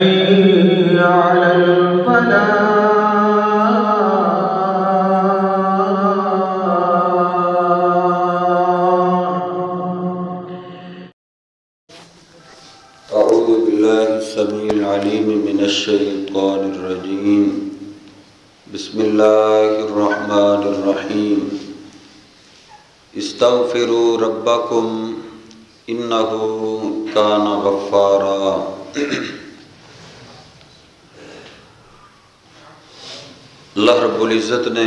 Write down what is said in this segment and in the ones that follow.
على الفلاح أعوذ بالله السميع العليم من الشيطان الرجيم بسم الله الرحمن الرحيم استغفروا ربكم إنه كان غفارا اللہ رب العزت نے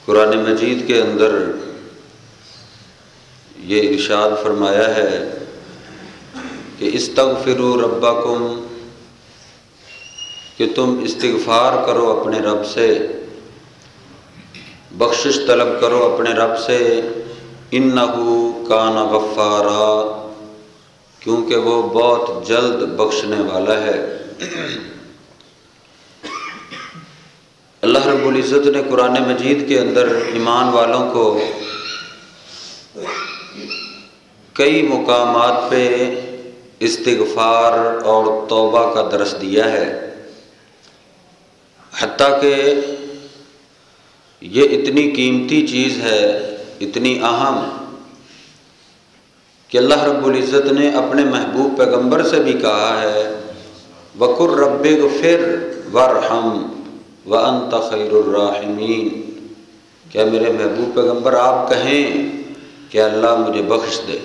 قرآن مجید کے اندر یہ ارشاد فرمایا ہے کہ استغفروا ربکم، کہ تم استغفار کرو اپنے رب سے، بخشش طلب کرو اپنے رب سے، انہو کان غفارا، کیونکہ وہ بہت جلد بخشنے والا ہے۔ اللہ رب العزت نے قرآن مجید کے اندر ایمان والوں کو کئی مقامات پہ استغفار اور توبہ کا درس دیا ہے، حتیٰ کہ یہ اتنی قیمتی چیز ہے، اتنی اہم، کہ اللہ رب العزت نے اپنے محبوب پیغمبر سے بھی کہا ہے وَقُلْ رَبِّ اغْفِرْ وَارْحَمْ وَأَنْتَ خَيْرُ الرَّاحِمِينَ، کیا میرے محبوب پیغمبر آپ کہیں کہ اللہ مجھے بخش دے۔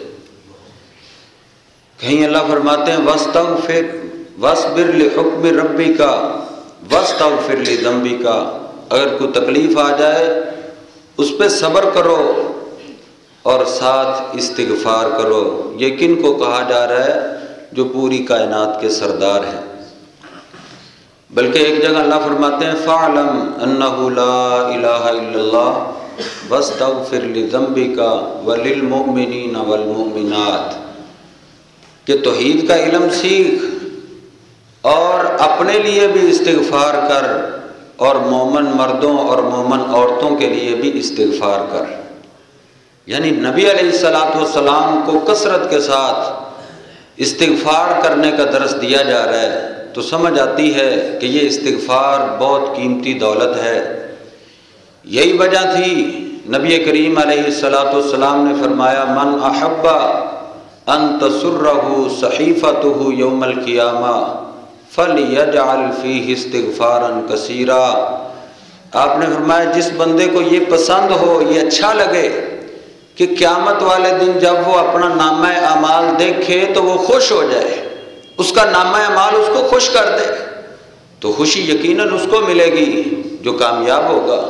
کہیں اللہ فرماتے ہیں وَاسْتَغْفِرْ وَاصْبِرْ لِحُکْمِ رَبِّکَ وَاسْتَغْفِرْ لِذَنبِکَ، اگر کوئی تکلیف آ جائے اس پہ صبر کرو اور ساتھ استغفار کرو۔ یہ کن کو کہا جا رہا ہے؟ جو پوری کائنات کے سردار ہیں۔ بلکہ ایک جگہ اللہ فرماتے ہیں فَاعْلَمْ أَنَّهُ لَا إِلَهَ إِلَّا اللَّهُ وَاسْتَغْفِرْ لِذَنبِکَ وَلِلْمُؤْمِنِينَ وَالْمُؤْمِنَاتِ، کہ توحید کا علم سیکھ اور اپنے لیے بھی استغفار کر، اور مومن مردوں اور مومن عورتوں کے لیے بھی استغفار کر۔ یعنی نبی علیہ السلام کو کثرت کے ساتھ استغفار کرنے کا درس دیا جا رہا ہے، تو سمجھ آتی ہے کہ یہ استغفار بہت قیمتی دولت ہے۔ یہی وجہ تھی نبی کریم علیہ السلام نے فرمایا من احب ان تسرہ صحیفتہ یوم القیامہ فلیجعل فیہ استغفارا کثیرا، آپ نے فرمایا جس بندے کو یہ پسند ہو، یہ اچھا لگے کہ قیامت والے دن جب وہ اپنا نامہ اعمال دیکھے تو وہ خوش ہو جائے، اس کا نامہ اعمال اس کو خوش کر دے، تو خوشی یقیناً اس کو ملے گی جو کامیاب ہوگا۔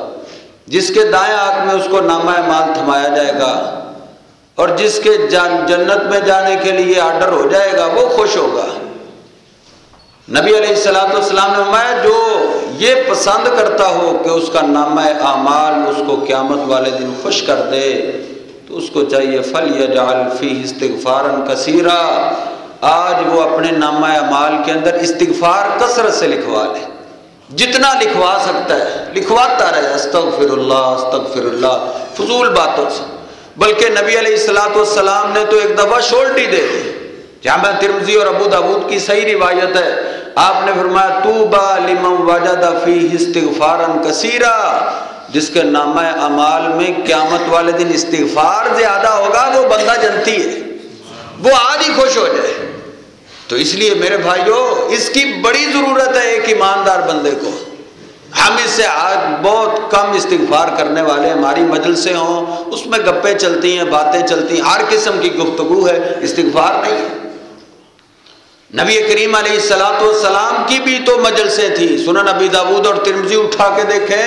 جس کے دائیں ہاتھ میں اس کو نامہ اعمال تھمایا جائے گا اور جس کے جنت میں جانے کے لیے آرڈر ہو جائے گا وہ خوش ہوگا۔ نبی علیہ السلام نے فرمایا جو یہ پسند کرتا ہو کہ اس کا نامہ اعمال اس کو قیامت والے دن خوش کر دے، تو اس کو چاہیے فَلْيَجْعَلْ فِيهِ اسْتِغْفَارًا كَثِيرًا، آج وہ اپنے نامہ اعمال کے اندر استغفار کثرت سے لکھوا لے، جتنا لکھوا سکتا ہے لکھواتا رہے، استغفر اللہ فضول باتوں سے۔ بلکہ نبی علیہ السلام نے تو ایک دفعہ شورٹی دے دی، جامع ترمذی اور ابو داؤد کی صحیح روایت ہے، آپ نے فرمایا طوبیٰ لمن وجد فیہ استغفارا کثیرا، جس کے نامہ اعمال میں قیامت والے دن استغفار زیادہ ہوگا وہ بندہ جنتی ہے، وہ آج ہی خوش ہو جائے۔ تو اس لیے میرے بھائیوں اس کی بڑی ضرورت ہے ایک ایماندار بندے کو۔ ہم اس سے آج بہت کم استغفار کرنے والے، ہماری مجلسیں ہوں اس میں گپیں چلتی ہیں، باتیں چلتی ہیں، ہر قسم کی گفتگو ہے، استغفار نہیں ہے۔ نبی کریم علیہ السلام کی بھی تو مجلسیں تھیں۔ سنن ابی داؤد اور ترمذی اٹھا کے دیکھیں،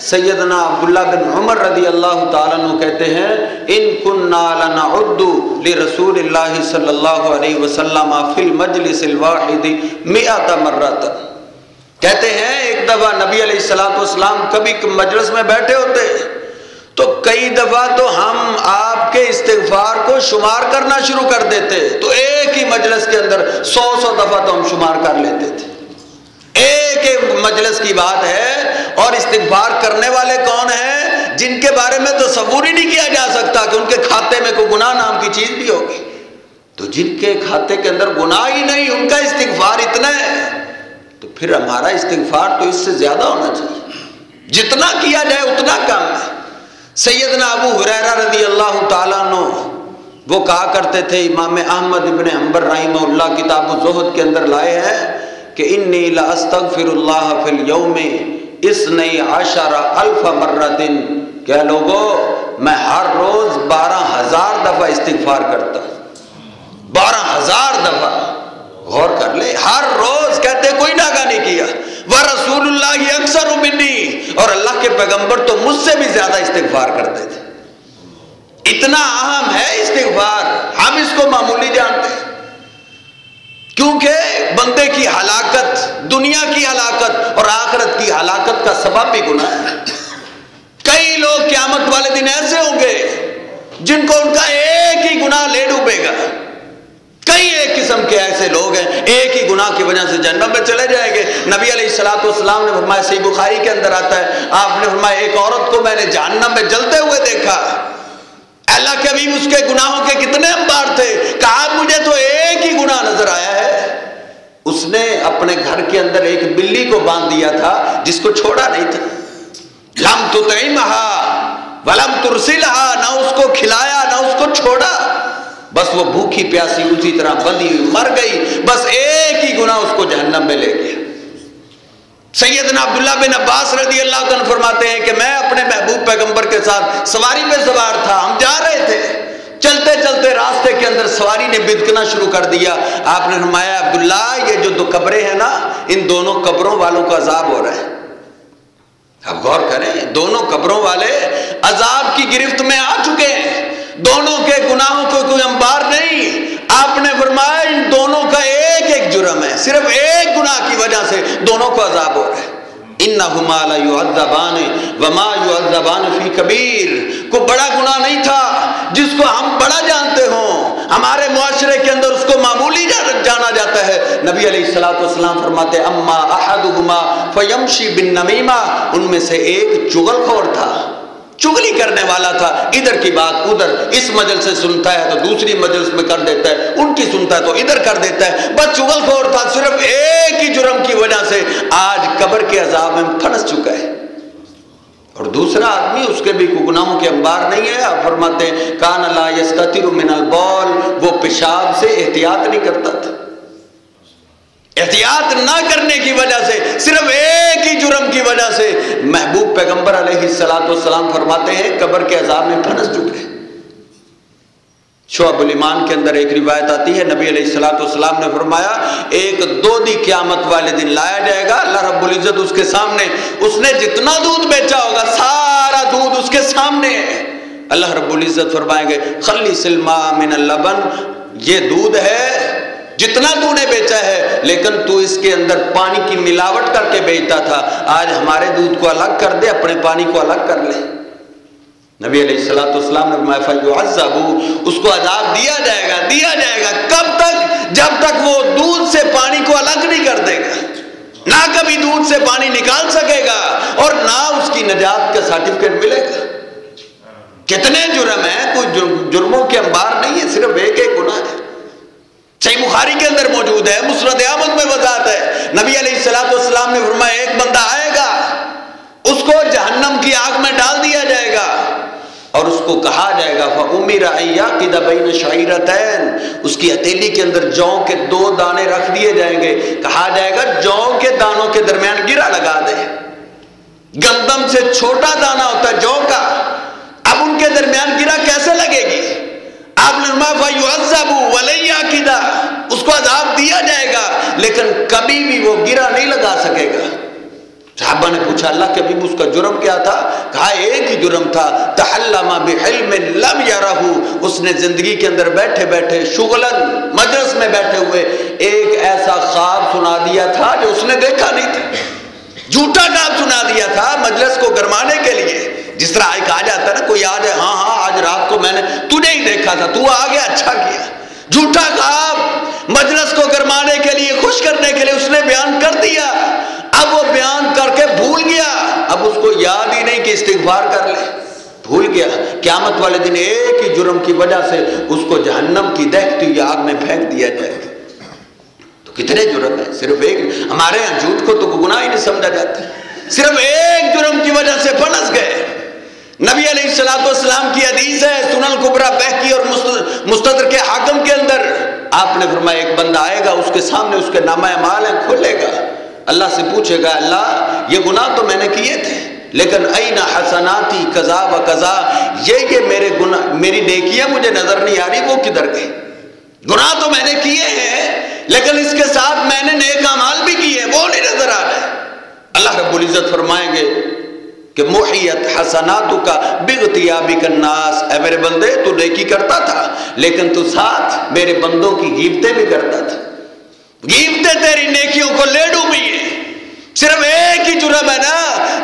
سیدنا عبداللہ بن عمر رضی اللہ تعالیٰ عنہ کہتے ہیں ان کننا لنعد لرسول اللہ صلی اللہ علیہ وسلم فی المجلس الواحد 100 مرۃ، کہتے ہیں ایک دفعہ نبی علیہ السلام کبھی مجلس میں بیٹھے ہوتے تو کئی دفعہ تو ہم آپ کے استغفار کو شمار کرنا شروع کر دیتے، تو ایک ہی مجلس کے اندر 100 دفعہ تو ہم شمار کر لیتے تھے۔ ایک ایک مجلس کی بات ہے، اور استغفار کرنے والے کون ہیں؟ جن کے بارے میں تصور ہی نہیں کیا جا سکتا کہ ان کے کھاتے میں کوئی گناہ نام کی چیز بھی ہوگی۔ تو جن کے کھاتے کے اندر گناہ ہی نہیں ان کا استغفار اتنا ہے، تو پھر ہمارا استغفار تو اس سے زیادہ ہونا چاہیے، جتنا کیا جائے اتنا کم ہے۔ سیدنا ابو ہریرہ رضی اللہ تعالیٰ عنہ وہ کہا کرتے تھے، امام احمد ابن حنبل رحمہ اللہ کتاب الزہد کے اندر لائے ہیں کہ انی لاستغفر اللہ فی اليوم 12,000 مرۃ، کہ لوگوں میں ہر روز 12,000 دفعہ استغفار کرتا ہوں، 12,000 دفعہ۔ غور کر لے، ہر روز کہتے کوئی ناگہ نہیں کیا۔ وَرَسُولُ اللَّهِ أَكْثَرُ مِنِّي، اور اللہ کے پیغمبر تو مجھ سے بھی زیادہ استغفار کرتے تھے۔ اتنا اہم ہے استغفار، ہم اس کو معمولی جانتے ہیں، کیونکہ بندے کی ہلاکت، دنیا کی ہلاکت اور آخرت کی ہلاکت کا سبب بھی گناہ ہے۔ کئی لوگ قیامت والے دن ایسے ہوں گے جن کو ان کا ایک ہی گناہ لے ڈوبے گا۔ کئی ایک قسم کے ایسے لوگ ہیں ایک ہی گناہ کی وجہ سے جہنم میں چلے جائیں گے۔ نبی علیہ السلام نے فرمایا، صحیح بخاری کے اندر آتا ہے، آپ نے فرمایا ایک عورت کو میں نے جہنم میں جلتے ہوئے دیکھا، اللہ کے حبیب اس کے گناہوں کے کتنے انبار تھے، کہا مجھے تو ایک ہی گناہ نظر آیا ہے، اس نے اپنے گھر کے اندر ایک بلی کو باندھ دیا تھا جس کو چھوڑا نہیں تھا۔ لم تطعمها ولم ترسلها، نہ اس کو کھلایا نہ اس کو چھوڑا، بس وہ بھوکی پیاسی اسی طرح بندھی ہوئی مر گئی، بس ایک ہی گناہ اس کو جہنم میں لے گیا۔ سیدنا عبداللہ بن عباس رضی اللہ عنہ فرماتے ہیں کہ میں اپنے محبوب پیغمبر کے ساتھ سواری پہ سوار تھا، ہم جا رہے تھے، چلتے چلتے راستے کے اندر سواری نے بدکنا شروع کر دیا۔ آپ نے فرمایا عبداللہ یہ جو 2 قبریں ہیں نا، ان دونوں قبروں والوں کا عذاب ہو رہا ہے۔ اب غور کریں، دونوں قبروں والے عذاب کی گرفت میں آ چکے ہیں، دونوں کے گناہوں کو کوئی انبار نہیں۔ آپ نے فرمایا ان دونوں کا ایک ایک جرم ہے، صرف ایک گناہ کی وجہ سے دونوں کو عذاب ہو رہا ہے۔ انہما لیعذبان وما یعذبان فی کبیر، کوئی بڑا گناہ نہیں تھا جس کو ہم بڑا جانتے ہوں، ہمارے معاشرے کے اندر اس کو معمولی جانا جاتا ہے۔ نبی علیہ السلام فرماتے اما احدہما فیمشی بالنمیمہ، ان میں سے ایک چغل خور تھا، چگلی کرنے والا تھا، ادھر کی بات ادھر، اس مجلس سے سنتا ہے تو دوسری مجلس میں کر دیتا ہے، ان کی سنتا ہے تو ادھر کر دیتا ہے، بس چغل خور تھا، صرف ایک ہی جرم کی وجہ سے آج قبر کے عذاب میں پھنس چکا ہے۔ اور دوسرا آدمی اس کے بھی گناہوں کے انبار نہیں ہے۔ آپ فرماتے ہیں کان لا یستتر من البول، وہ پیشاب سے احتیاط نہیں کرتا تھا، احتیاط نہ کرنے کی وجہ سے، صرف ایک ہی جرم کی وجہ سے محبوب پیغمبر علیہ السلام فرماتے ہیں قبر کے عذاب میں پھنس چکے۔ شعب الایمان کے اندر ایک روایت آتی ہے، نبی علیہ السلام نے فرمایا ایک دودھی قیامت والے دن لایا جائے گا، اللہ رب العزت اس کے سامنے، اس نے جتنا دودھ بیچا ہوگا سارا دودھ اس کے سامنے ہے، اللہ رب العزت فرمائیں گے خلص الماء من اللبن، یہ دودھ ہے جتنا تو نے بیچا ہے، لیکن تو اس کے اندر پانی کی ملاوٹ کر کے بیچتا تھا، آج ہمارے دودھ کو الگ کر دے، اپنے پانی کو الگ کر لے۔ نبی علیہ السلام نے فرمایا فَيُعَذَّبُ، اس کو عذاب دیا جائے گا، کب تک؟ جب تک وہ دودھ سے پانی کو الگ نہیں کر دے گا، نہ کبھی دودھ سے پانی نکال سکے گا اور نہ اس کی نجات کا سرٹیفکیٹ ملے گا۔ کتنے جرم ہیں، کوئی جرموں کے انبار نہیں ہے، صرف ایک ایک گناہ ہے۔ صحیح بخاری کے اندر موجود ہے، مسند احمد میں وضاحت ہے، نبی علیہ السلام نے فرمایا ایک بندہ آئے گا، اس کو جہنم کی آگ میں ڈال دیا جائے گا اور اس کو کہا جائے گا فَأُمِرَ أَن يَعْقِدَ بَيْنَ شَعِيرَتَيْنِ، اس کی ہتھیلی کے اندر جو کے 2 دانے رکھ دیے جائیں گے، کہا جائے گا جو کے دانوں کے درمیان گرہ لگا دے۔ گندم سے چھوٹا دانہ ہوتا ہے جو کا، اب ان کے درمیان گرہ کیسے لگے گی؟ آپ نے فرمایا فَيُعَذَّبُ وَلَن يَعْقِدَ، اس کو عذاب دیا جائے گا لیکن کبھی بھی وہ گرہ نہیں لگا سکے گا۔ صحابہ نے پوچھا اللہ کے حبیب اس کا جرم کیا تھا؟ کہا ایک ہی جرم تھا، تحلم بحلم لم یرہ، اس نے زندگی کے اندر بیٹھے بیٹھے شغلن مجلس میں بیٹھے ہوئے ایک ایسا خواب سنا دیا تھا جو اس نے دیکھا نہیں تھا، جھوٹا خواب سنا دیا تھا مجلس کو گرمانے کے لیے، جس طرح ایک آ جاتا ہے نا کوئی آ جائے، ہاں آج رات کو میں نے تجھے ہی دیکھا تھا، تو آ گیا اچھا کیا، جھوٹا خواب مجلس کو گرمانے کے لیے خوش کرنے کے لیے اس نے بیان کر دیا، اب وہ بیان کر کے بھول گیا، اب اس کو یاد ہی نہیں کہ استغفار کر لے۔ بھول گیا قیامت والے دن ایک ہی جرم کی وجہ سے اس کو جہنم کی دہتی ہوئی آگ میں پھینک دیا جائے گا. تو کتنے جرم ہیں؟ صرف ایک. ہمارے یہاں جھوٹ کو تو گناہ ہی نہیں سمجھا جاتا. صرف ایک جرم کی وجہ سے پھنس گئے. نبی علیہ السلام کی حدیث ہے سنن کبریٰ بہقی اور مستدرک کے حاکم کے اندر. آپ نے فرمایا ایک بندہ آئے گا، اس کے سامنے اس کے نامہ اعمال ہیں، کھولے گا، اللہ سے پوچھے گا اللہ یہ گناہ تو میں نے کیے تھے لیکن این حسناتی قضا و قضا، یہ میرے گناہ میری نیکیاں مجھے نظر نہیں آ رہی، وہ کدھر گئی؟ گناہ تو میں نے کیے ہیں لیکن اس کے ساتھ میں نے نیک اعمال بھی کیے ہیں، وہ نہیں نظر آ رہے. اللہ رب العزت فرمائیں گے کہ محیت حسناتک باغتیابک الناس، اے میرے بندے تو نیکی کرتا تھا لیکن تو ساتھ میرے بندوں کی غیبتیں بھی کرتا تھا. غیبتیں تیری نیکیوں کو لے ڈوبی ہیں. صرف ایک ہی جرم ہے نا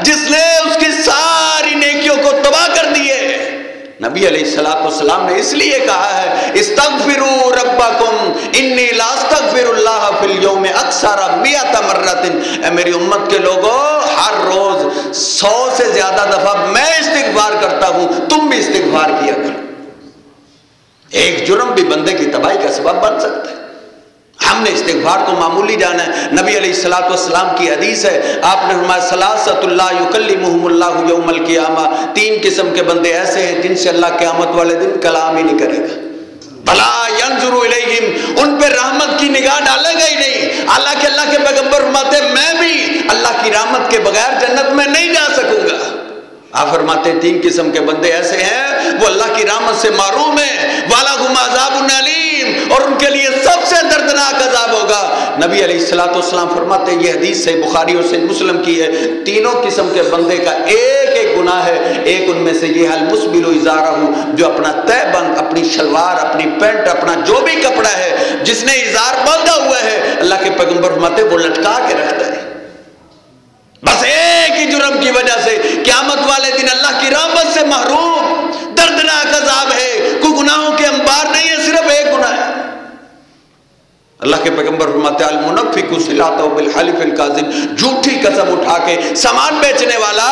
جس نے اس کی ساری نیکیوں کو تباہ کر دیے. نبی علیہ السلام نے اس لیے کہا ہے استغفروا ربکم انی لا استغفر اللہ فی اليوم اکثر 100 مرۃ. اے میری امت کے لوگوں، ہر روز 100 سے زیادہ دفعہ میں استغفار کرتا ہوں، تم بھی استغفار کیا کرو. ایک جرم بھی بندے کی تباہی کا سبب بن سکتا ہے. ہم نے استغفار کو معمولی جانا ہے. نبی علیہ السلام کی حدیث ہے، آپ نے فرمایا ثلاثۃ لا یکلمہم اللہ یوم القیامہ، 3 قسم کے بندے ایسے ہیں جن سے اللہ قیامت والے دن کلام ہی نہیں کرے گا. بھلا ینظر الیہم، ان پہ رحمت کی نگاہ ڈالے گا ہی نہیں. حالانکہ اللہ کے پیغمبر فرماتے ہیں میں بھی اللہ کی رحمت کے بغیر جنت میں نہیں جا سکوں گا. آپ فرماتے ہیں 3 قسم کے بندے ایسے ہیں وہ اللہ کی رحمت سے محروم ہیں. وَلَهُمْ عَذَابٌ أَلِيمٌ، اور ان کے لیے سب سے دردناک عذاب ہوگا. نبی علیہ السلام فرماتے ہیں، یہ حدیث صحیح بخاری اور صحیح مسلم کی ہے، 3 قسم کے بندے کا ایک ایک گناہ ہے. ایک ان میں سے یہ ہے المسبل ازارہ، جو اپنا تہ بند، اپنی شلوار، اپنی پینٹ، اپنا جو بھی کپڑا ہے جس نے ازار باندھا ہوا ہے، اللہ کے پیغمبر فرماتے ہیں وہ لٹکا کے رکھتا ہے. بس ایک ہی جرم کی وجہ سے قیامت والے دن اللہ کی رحمت سے محروم. دردناک عذاب ہے. کوئی گناہوں کے انبار نہیں ہے، صرف ایک گناہ ہے. اللہ کے پیغمبر فرماتے ہیں المنفق صلاۃ بالحلف الکاذب، جھوٹی قسم اٹھا کے سامان بیچنے والا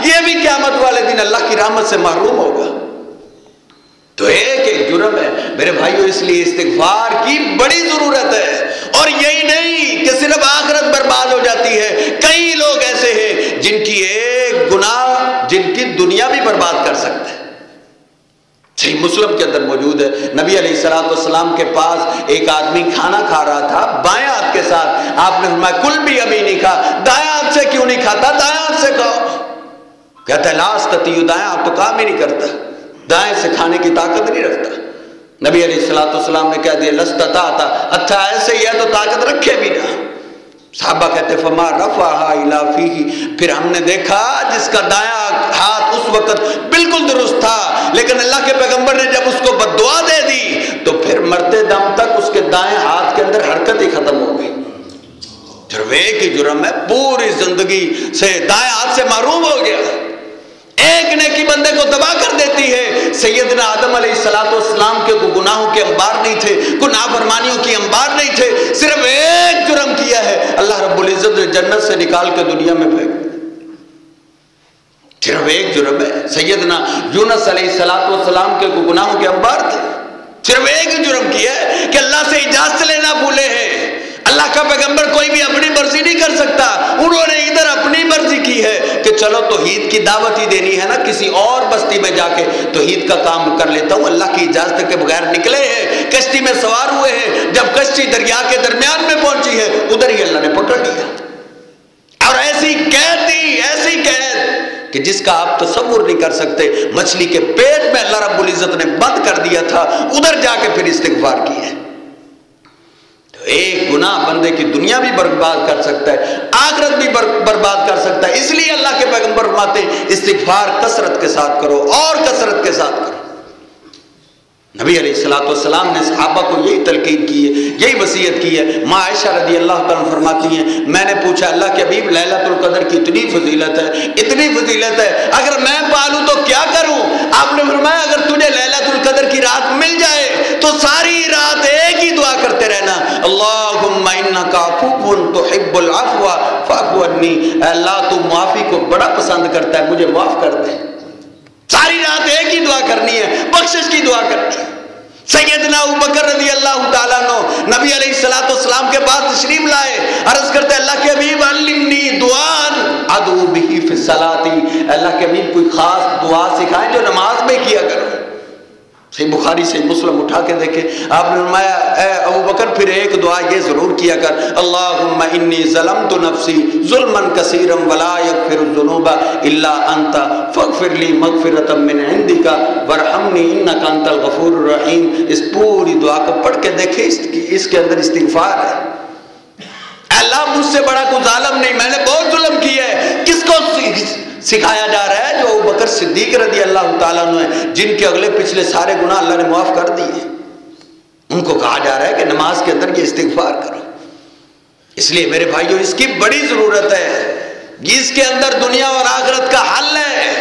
یہ بھی قیامت والے دن اللہ کی رحمت سے محروم ہوگا. تو ایک ایک جرم ہے میرے بھائیو. اس لیے استغفار کی بڑی ضرورت ہے. اور یہی نہیں کہ صرف آخرت برباد ہو جاتی ہے، کئی لوگ ایسے ہیں جن کی ایک گناہ جن کی دنیا بھی برباد کر سکتا ہے. صحیح مسلم کے اندر موجود ہے، نبی علیہ السلام کے پاس ایک آدمی کھانا کھا رہا تھا بائیں ہاتھ کے ساتھ. آپ نے فرمایا کل بھی ابھی نہیں کھا، دائیں ہاتھ سے کیوں نہیں کھاتا؟ دائیں ہاتھ سے کھاؤ. کہتا ہے لا استطیع، دائیں ہاتھ تو کام ہی نہیں کرتا، دائیں سے کھانے کی طاقت نہیں رکھتا. نبی علیہ السلام نے کہہ دیا لستطعت، اچھا ایسے ہی ہے تو طاقت رکھے بھی نہ. صحابہ کہتے فما رفعها الى فیہ، پھر ہم نے دیکھا جس کا دایاں ہاتھ اس وقت بالکل درست تھا لیکن اللہ کے پیغمبر نے جب اس کو بددعا دے دی تو پھر مرتے دم تک اس کے دائیں ہاتھ کے اندر حرکت ہی ختم ہو گئی. صرف ایک ہی جرم ہے، پوری زندگی سے دائیں ہاتھ سے محروم ہو گیا. ایک نیکی بندے کو تباہ کر دیتی ہے. سیدنا آدم علیہ السلام کے گناہوں کے انبار نہیں تھے، کوئی نافرمانیوں کی انبار نہیں تھے، صرف ایک جرم کیا ہے اللہ رب العزت نے جنت سے نکال کے دنیا میں پھینک. صرف ایک جرم ہے. سیدنا یونس علیہ السلام کے گناہوں کے انبار تھے، صرف ایک ہی جرم کیا ہے کہ اللہ سے اجازت لینا بھولے ہیں. اللہ کا پیغمبر کوئی بھی اپنی مرضی نہیں کر سکتا، انہوں نے ادھر اپنی مرضی کی ہے کہ چلو توحید کی دعوت ہی دینی ہے نا، کسی اور بستی میں جا کے توحید کا کام کر لیتا ہوں. اللہ کی اجازت کے بغیر نکلے ہیں، کشتی میں سوار ہوئے ہیں، جب کشتی دریا کے درمیان میں پہنچی ہے ادھر ہی اللہ نے پکڑ لیا اور ایسی قید دی، ایسی قید کہ جس کا آپ تصور نہیں کر سکتے. مچھلی کے پیٹ میں اللہ رب العزت نے بند کر دیا تھا، ادھر جا کے پھر استغفار کی ہے. ایک گناہ بندے کی دنیا بھی برباد کر سکتا ہے، آخرت بھی برباد کر سکتا ہے. اس لیے اللہ کے پیغمبر فرماتے ہیں استغفار کثرت کے ساتھ کرو اور کثرت کے ساتھ کرو. نبی علیہ السلام نے صحابہ کو یہی تلقین کی ہے، یہی وصیت کی ہے. ماں عائشہ رضی اللہ تعالیٰ فرماتی ہیں میں نے پوچھا اللہ کے حبیب لیلۃ القدر کی اتنی فضیلت ہے، اتنی فضیلت ہے، اگر میں پالوں تو کیا کروں؟ آپ نے فرمایا اگر تجھے لیلۃ القدر کی رات مل جائے تو ساری رات ایک ہی دعا کرتے رہنا، اللہم انک عفو تحب العفو فاعف عنی. اے اللہ تو معافی کو بڑا پسند کرتا ہے، مجھے معاف کر دے. ساری رات ایک ہی دعا کرنی ہے، بخشش کی دعا کرنی ہے۔ سیدنا ابوبکر رضی اللہ تعالیٰ عنہ نبی علیہ السلام کے پاس تشریف لائے، عرض کرتے اللہ کے حبیب علمنی دعان ادعو بہ فی الصلاۃ، اللہ کے حبیب کوئی خاص دعا سکھائیں جو نماز میں کیا کرو۔ صحیح بخاری صحیح مسلم اٹھا کے دیکھیں، آپ نے فرمایا اے ابوبکر پھر ایک دعا یہ ضرور کیا کر، اللہم انی ظلمت نفسی ظلما کثیرا ولا یغفر الذنوب الا انت فاغفر لی مغفرۃ من عندک وارحمنی انک انت الغفور الرحیم۔ اس پوری دعا کو پڑھ کے دیکھیں، اس کے اندر استغفار ہے۔ اللہ مجھ سے بڑا کوئی ظالم نہیں، میں نے بہت ظلم کیا ہے۔ کس کو سکھایا جا رہا ہے؟ جو ابوبکر صدیق رضی اللہ تعالیٰ عنہ ہیں، جن کے اگلے پچھلے سارے گناہ اللہ نے معاف کر دیے، ان کو کہا جا رہا ہے کہ نماز کے اندر یہ استغفار کرو۔ اس لیے میرے بھائیوں اس کی بڑی ضرورت ہے، اس کے اندر دنیا اور آخرت کا حل ہے۔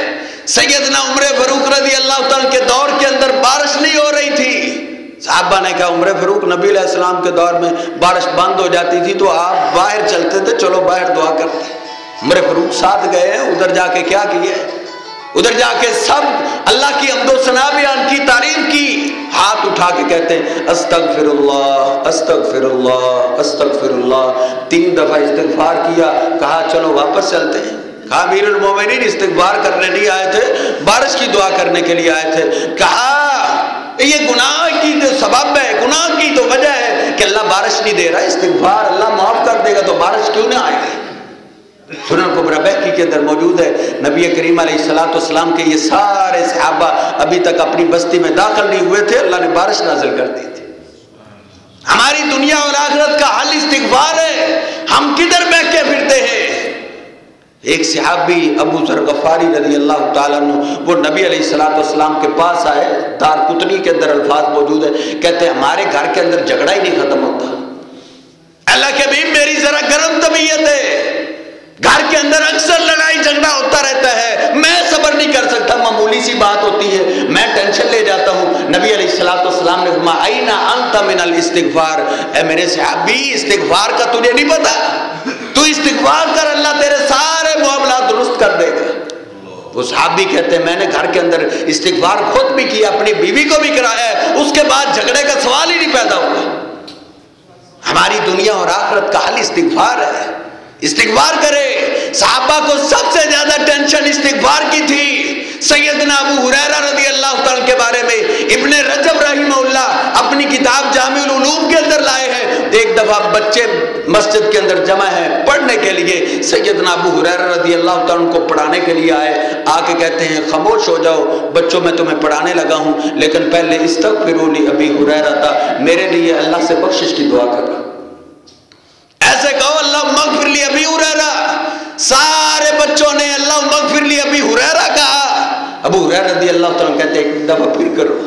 سیدنا عمر فاروق رضی اللہ تعالیٰ کے دور کے اندر بارش نہیں ہو رہی تھی، صحابہ نے کہا عمر فاروق نبی علیہ السلام کے دور میں بارش بند ہو جاتی تھی تو آپ باہر چلتے تھے، چلو باہر دعا کرتے۔ عمر فاروق ساتھ گئے ہیں، ادھر جا کے کیا کیے؟ ادھر جا کے سب اللہ کی حمد و ثنا بیان کی، تعریف کی، ہاتھ اٹھا کے کہتے ہیں استغفر اللہ استغفر اللہ استغفر اللہ۔ 3 دفعہ استغفار کیا، کہا چلو واپس چلتے ہیں۔ کہا امیر المومنین استغفار کرنے نہیں آئے تھے، بارش کی دعا کرنے کے لیے آئے تھے۔ کہا یہ گناہ کی جو سبب ہے، گناہ کی تو وجہ ہے کہ اللہ بارش نہیں دے رہا، استغفار اللہ معاف کر دے گا تو بارش کیوں نہ آئے گی؟ سنن کبریٰ بہقی کے اندر موجود ہے، نبی کریم علیہ السلام کے یہ سارے صحابہ ابھی تک اپنی بستی میں داخل نہیں ہوئے تھے، اللہ نے بارش نازل کر دی تھی۔ ہماری دنیا اور آخرت کا حل استغفار ہے، ہم کدھر بہک کے پھرتے ہیں؟ ایک صحابی ابو ذر غفاری رضی اللہ تعالیٰ عنہ وہ نبی علیہ السلام کے پاس آئے، دارقطنی کے اندر الفاظ موجود ہے، کہتے ہیں ہمارے گھر کے اندر جھگڑا ہی نہیں ختم ہوتا، اللہ کے حبیب میری ذرا گرم طبیعت ہے، گھر کے اندر اکثر لڑائی جھگڑا ہوتا رہتا ہے، میں صبر نہیں کر سکتا، معمولی سی بات ہوتی ہے میں ٹینشن لے جاتا ہوں۔ نبی علیہ السلام نے فرمایا اینا انت من الاستغفار، اے میرے صحابی استغفار کا تجھے نہیں پتا؟ تو استغفار کر، اللہ تیرے سارے معاملات درست کر دے گا۔ وہ صحابی کہتے ہیں میں نے گھر کے اندر استغفار خود بھی کیا، اپنی بیوی کو بھی کرایا ہے، اس کے بعد جھگڑے کا سوال ہی نہیں پیدا ہوا۔ ہماری دنیا اور آخرت کا حل استغفار ہے، استغفار کرے۔ صحابہ کو سب سے زیادہ ٹینشن استغفار کی تھی۔ سیدنا ابو ہریرہ رضی اللہ تعالیٰ کے بارے میں ابن رجب رحمہ اللہ اپنی کتاب جامع العلوم کے اندر لائے ہیں، ایک دفعہ بچے مسجد کے اندر جمع ہیں پڑھنے کے لیے، سیدنا ابو ہریرہ رضی اللہ تعالیٰ کو پڑھانے کے لیے آئے، آ کے کہتے ہیں خاموش ہو جاؤ بچوں، میں تمہیں پڑھانے لگا ہوں، لیکن پہلے استغفروا لی ابی ہریرہ تھا، میرے لیے اللہ سے بخشش کی دعا کرو۔ ایسے کہو اللہ مغفر لی ابی ہریرہ۔ سارے بچوں نے اللہ مغفر لی ابی ہریرہ کہا۔ ابو ہریرہ رضی اللہ تعالیٰ کہتے ہیں ایک دفعہ پھر کرو،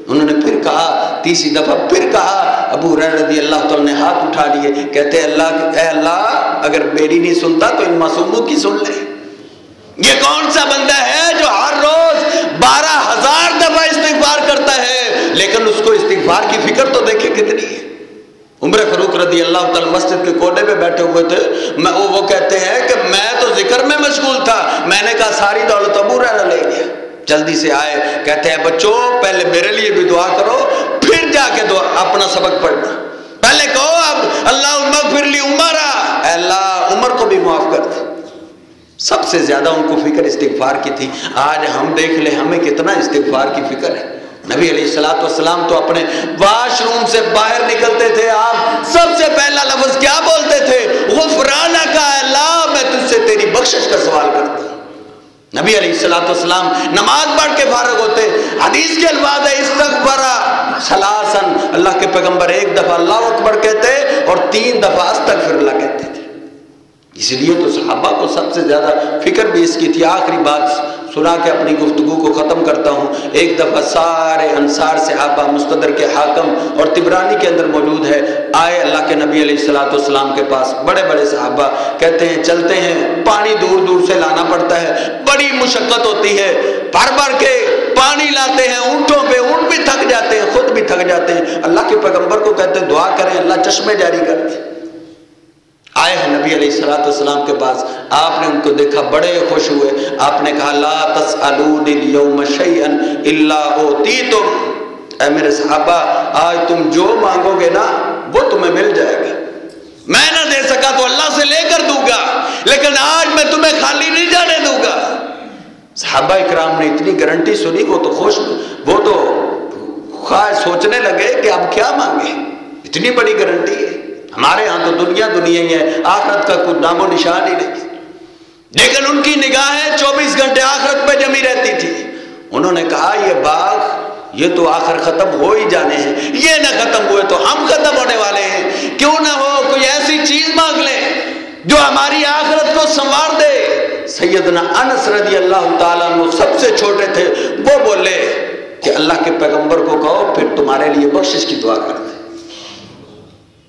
انہوں نے پھر کہا، تیسری دفعہ پھر کہا، ابو ہریرہ رضی اللہ تعالیٰ نے ہاتھ اٹھا لیے، کہتے ہیں اے اللہ اگر میری نہیں سنتا تو ان معصوموں کی سن لے۔ یہ کون سا بندہ ہے جو ہر روز 12,000 دفعہ استغفار کرتا ہے، لیکن اس کو استغفار کی فکر تو دیکھے کتنی ہے۔ عمر فاروق رضی اللہ تعالیٰ مسجد کے کونے میں بیٹھے ہوئے تھے، وہ کہتے ہیں کہ میں تو ذکر میں مشغول تھا، میں نے کہا ساری دولت ابو ہریرہ لے گیا۔ جلدی سے آئے، کہتے ہیں بچوں پہلے میرے لیے بھی دعا کرو، پھر جا کے دعا اپنا سبق پڑھنا، پہلے کہو اب اللہم اغفر لی عمر، اے اللہ عمر کو بھی معاف کر دے۔ سب سے زیادہ ان کو فکر استغفار کی تھی۔ آج ہم دیکھ لیں ہمیں کتنا استغفار کی فکر ہے۔ نبی علیہ السلام تو اپنے واش روم سے باہر نکلتے تھے، آپ سب سے پہلا لفظ کیا بولتے تھے؟ غفرانک، اللہ میں تجھ سے تیری بخشش کا سوال کرتا ہوں۔ نبی علیہ السلام نماز پڑھ کے فارغ ہوتے، حدیث کے الفاظ ہے استغفر ثلاثاً، اللہ کے پیغمبر ایک دفعہ اللہ اکبر کہتے اور 3 دفعہ استغفر اللہ کہتے تھے۔ اس لیے تو صحابہ کو سب سے زیادہ فکر بھی اس کی تھی۔ آخری بات سنا کے اپنی گفتگو کو ختم کرتا ہوں۔ ایک دفعہ سارے انصار صحابہ مستدرک کے حاکم اور طبرانی کے اندر موجود ہے، آئے اللہ کے نبی علیہ السلام کے پاس، بڑے بڑے صحابہ، کہتے ہیں چلتے ہیں، پانی دور دور سے لانا پڑتا ہے، بڑی مشقت ہوتی ہے، بھر بھر کے پانی لاتے ہیں اونٹوں پہ، اونٹ بھی تھک جاتے ہیں، خود بھی تھک جاتے ہیں۔ اللہ کے پیغمبر کو کہتے ہیں دعا کریں اللہ چشمے جاری کر دے۔ آئے ہیں نبی علیہ الصلوۃ والسلام کے پاس. آپ نے ان کو دیکھا, بڑے خوش ہوئے. آپ نے کہا لا تسألونی اليوم شیئا الا اوتیتم. اے میرے صحابہ, آج تم جو مانگو گے نا وہ تمہیں مل جائے گا. میں نہ دے سکا تو اللہ سے لے کر دوں گا, لیکن آج میں تمہیں خالی نہیں جانے دوں گا. صحابہ اکرام نے اتنی گارنٹی سنی, وہ تو خوش, وہ تو خواہش سوچنے لگے کہ اب کیا مانگے, اتنی بڑی گارنٹی ہے. ہمارے ہاں تو دنیا دنیا ہی ہے, آخرت کا کوئی نام و نشان ہی نہیں. لیکن ان کی نگاہیں 24 گھنٹے آخرت پہ جمی رہتی تھی. انہوں نے کہا یہ باغ یہ تو آخر ختم ہو ہی جانے ہیں, یہ نہ ختم ہوئے تو ہم ختم ہونے والے ہیں. کیوں نہ ہو کوئی ایسی چیز مانگ لیں جو ہماری آخرت کو سنوار دے. سیدنا انس رضی اللہ تعالیٰ عنہ سب سے چھوٹے تھے, وہ بولے کہ اللہ کے پیغمبر کو کہو پھر تمہارے لیے بخشش کی دعا کر دیں.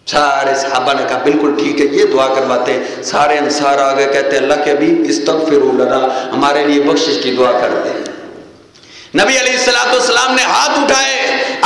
سارے صحابہ نے کہا بالکل ٹھیک ہے, یہ دعا کرواتے ہیں. سارے انصار آ گئے, کہتے ہیں اللہ کے حبیب استغفروا لنا, ہمارے لیے بخشش کی دعا کر دیں. نبی علیہ الصلوۃ والسلام نے ہاتھ اٹھائے,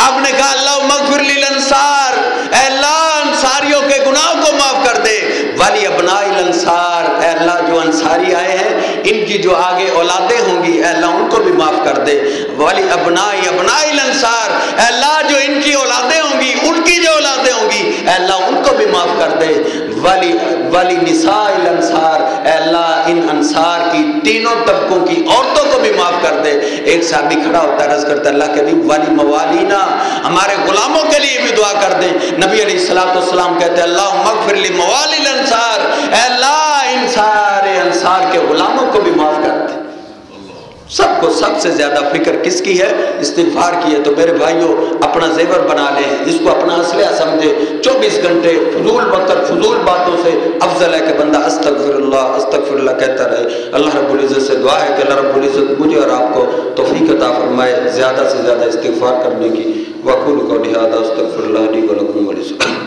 آپ نے کہا اللہم اغفر للانصار, اے اللہ انصاریوں کے گناہوں کو معاف کر دے. ولی ابناء الانصار, اے اللہ جو انصاری آئے ہیں ان کی جو آگے اولادیں ہوں گی اے اللہ ان کو بھی معاف کر دے. ولی ابناء الانصار, اے اللہ جو ان کی اولادیں ہوں گی ان کی جو اولادیں ہوں گی اے اللہ ان کو بھی معاف کر دے. ولی نساء الانصار, اے اللہ ان انصار کی تینوں طبقوں کی عورتوں کو بھی معاف کر دے. ایک صحابی کھڑا ہوتا ہے, عرض کرتا ہے اللہ کے حبیب ولی موالینا, ہمارے غلاموں کے لیے بھی دعا کر دیں. نبی علیہ الصلوۃ والسلام کہتے ہیں اللہم اغفر لموالی الانصار, اے اللہ ان سارے انصار کے غلاموں کو بھی معاف کر دے. سب کو سب سے زیادہ فکر کس کی ہے؟ استغفار کی ہے. تو میرے بھائیوں اپنا زیور بنا لیں, اس کو اپنا اسلحہ سمجھے. 24 گھنٹے فضول وقت فضول باتوں سے افضل ہے کہ بندہ استغفر اللہ کہتا رہے. اللہ رب العزت سے دعا ہے کہ اللہ رب العزت مجھے اور آپ کو توفیق عطا فرمائے زیادہ سے زیادہ استغفار کرنے کی. وقول قولی ھذا استغفر اللہ لی ولکم ولسائر